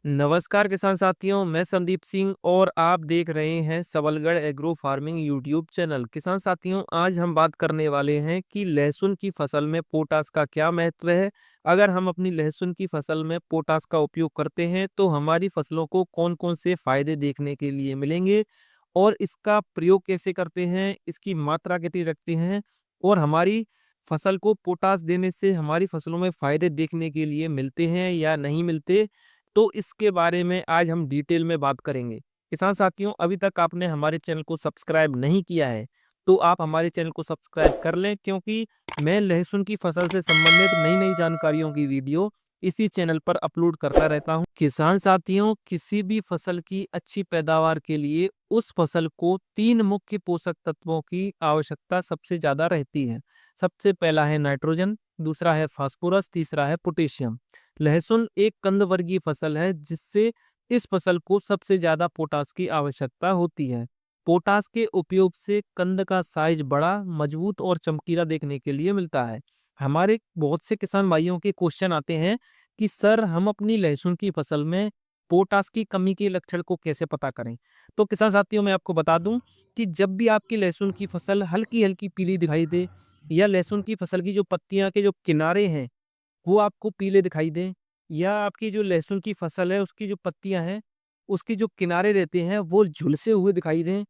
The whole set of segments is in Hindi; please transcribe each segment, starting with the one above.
नमस्कार किसान साथियों, मैं संदीप सिंह और आप देख रहे हैं Sabalgarh agro farming YouTube channel. किसान साथियों, आज हम बात करने वाले हैं कि लहसुन की फसल में पोटास का क्या महत्व है। अगर हम अपनी लहसुन की फसल में पोटास का उपयोग करते हैं तो हमारी फसलों को कौन कौन से फायदे देखने के लिए मिलेंगे और इसका प्रयोग कैसे करते हैं, इसकी मात्रा कितनी रखते हैं और हमारी फसल को पोटास देने से हमारी फसलों में फायदे देखने के लिए मिलते हैं या नहीं मिलते, तो इसके बारे में आज हम डिटेल में बात करेंगे। किसान साथियों, अभी तक आपने हमारे चैनल को सब्सक्राइब नहीं किया है तो आप हमारे चैनल को सब्सक्राइब कर लें, क्योंकि मैं लहसुन की फसल से संबंधित नई नई जानकारियों की वीडियो इसी चैनल पर अपलोड करता रहता हूं। किसान साथियों, किसी भी फसल की अच्छी पैदावार के लिए उस फसल को 3 मुख्य पोषक तत्वों की आवश्यकता सबसे ज्यादा रहती है। सबसे पहला है नाइट्रोजन, दूसरा है फास्फोरस, तीसरा है पोटेशियम। लहसुन एक कंद वर्गीय फसल है जिससे इस फसल को सबसे ज्यादा पोटास की आवश्यकता होती है। पोटास के उपयोग से कंद का साइज बड़ा, मजबूत और चमकीला देखने के लिए मिलता है। हमारे बहुत से किसान भाइयों के क्वेश्चन आते हैं कि सर, हम अपनी लहसुन की फसल में पोटास की कमी के लक्षण को कैसे पता करें। तो किसान साथियों, मैं आपको बता दूं कि जब भी आपकी लहसुन की फसल हल्की हल्की पीली दिखाई दे या लहसुन की फसल की जो पत्तियां के जो किनारे हैं वो आपको पीले दिखाई दें, या आपकी जो लहसुन की फसल है उसकी जो पत्तियां हैं उसकी जो किनारे रहते हैं वो झुलसे हुए दिखाई दें,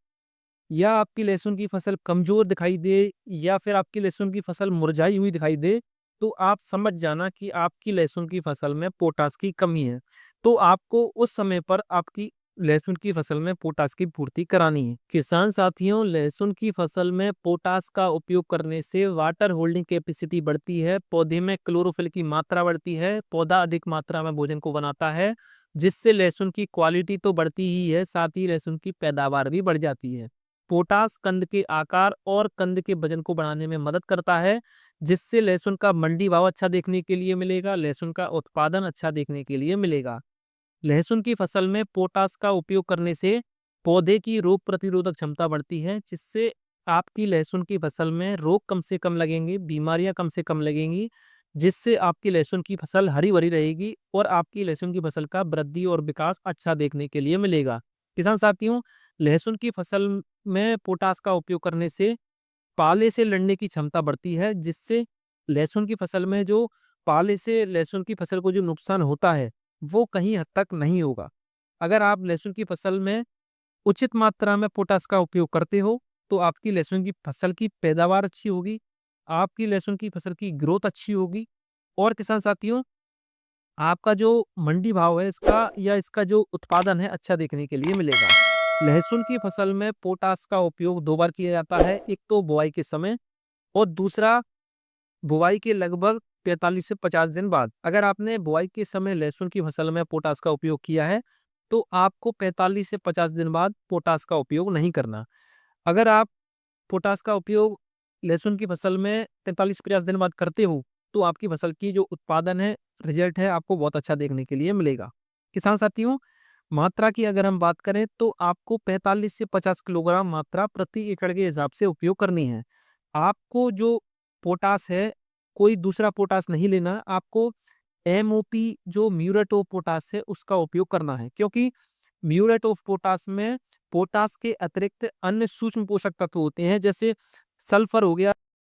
या आपकी लहसुन की फसल कमजोर दिखाई दे, या फिर आपकी लहसुन की फसल मुरझाई हुई दिखाई दे, तो आप समझ जाना कि आपकी लहसुन की फसल में पोटास की कमी है। तो आपको उस समय पर आपकी लहसुन की फसल में पोटास की पूर्ति करानी है। किसान साथियों, लहसुन की फसल में पोटास का उपयोग करने से वाटर होल्डिंग कैपेसिटी बढ़ती है, पौधे में क्लोरोफिल की मात्रा बढ़ती है, पौधा अधिक मात्रा में भोजन को बनाता है, जिससे लहसुन की क्वालिटी तो बढ़ती ही है, साथ ही लहसुन की पैदावार भी बढ़ जाती है। पोटास कंद के आकार और कंद के वजन को बढ़ाने में मदद करता है, जिससे लहसुन का मंडी भाव अच्छा देखने के लिए मिलेगा, लहसुन का उत्पादन अच्छा देखने के लिए मिलेगा। लहसुन की फसल में पोटास का उपयोग करने से पौधे की रोग प्रतिरोधक क्षमता बढ़ती है, जिससे आपकी लहसुन की फसल में रोग कम से कम लगेंगे, बीमारियां कम से कम लगेंगी, जिससे आपकी लहसुन की फसल हरी भरी रहेगी और आपकी लहसुन की फसल का वृद्धि और विकास अच्छा देखने के लिए मिलेगा। किसान साथियों, लहसुन की फसल में पोटास का उपयोग करने से पाले से लड़ने की क्षमता बढ़ती है, जिससे लहसुन की फसल में जो पाले से लहसुन की फसल को जो नुकसान होता है वो कहीं हद तक नहीं होगा। अगर आप लहसुन की फसल में उचित मात्रा में पोटास का उपयोग करते हो तो आपकी लहसुन की फसल की पैदावार अच्छी होगी, आपकी लहसुन की फसल की ग्रोथ अच्छी होगी और किसान साथियों, आपका जो मंडी भाव है इसका या इसका जो उत्पादन है अच्छा देखने के लिए मिलेगा। लहसुन की फसल में पोटास का उपयोग 2 बार किया जाता है, एक तो बुआई के समय और दूसरा बुआई के लगभग 45 से 50 दिन बाद। अगर आपने बुआई के समय लहसुन की फसल में पोटास का उपयोग किया है तो आपको 45 से 50 दिन बाद पोटास का उपयोग नहीं करना। अगर आप पोटास का उपयोग लहसुन की फसल में 43-50 दिन बाद करते हो तो आपकी फसल की जो उत्पादन है, रिजल्ट है, आपको बहुत अच्छा देखने के लिए मिलेगा। किसान साथियों, मात्रा की अगर हम बात करें तो आपको 45 से 50 किलोग्राम मात्रा प्रति एकड़ के हिसाब से उपयोग करनी है। आपको जो पोटास है, कोई दूसरा पोटास नहीं लेना, आपको एमओपी जो म्यूरेट ऑफ पोटास है उसका उपयोग करना है, क्योंकि म्यूरेट ऑफ पोटास में पोटास के अतिरिक्त अन्य सूक्ष्म पोषक तत्व होते हैं, जैसे सल्फर हो गया,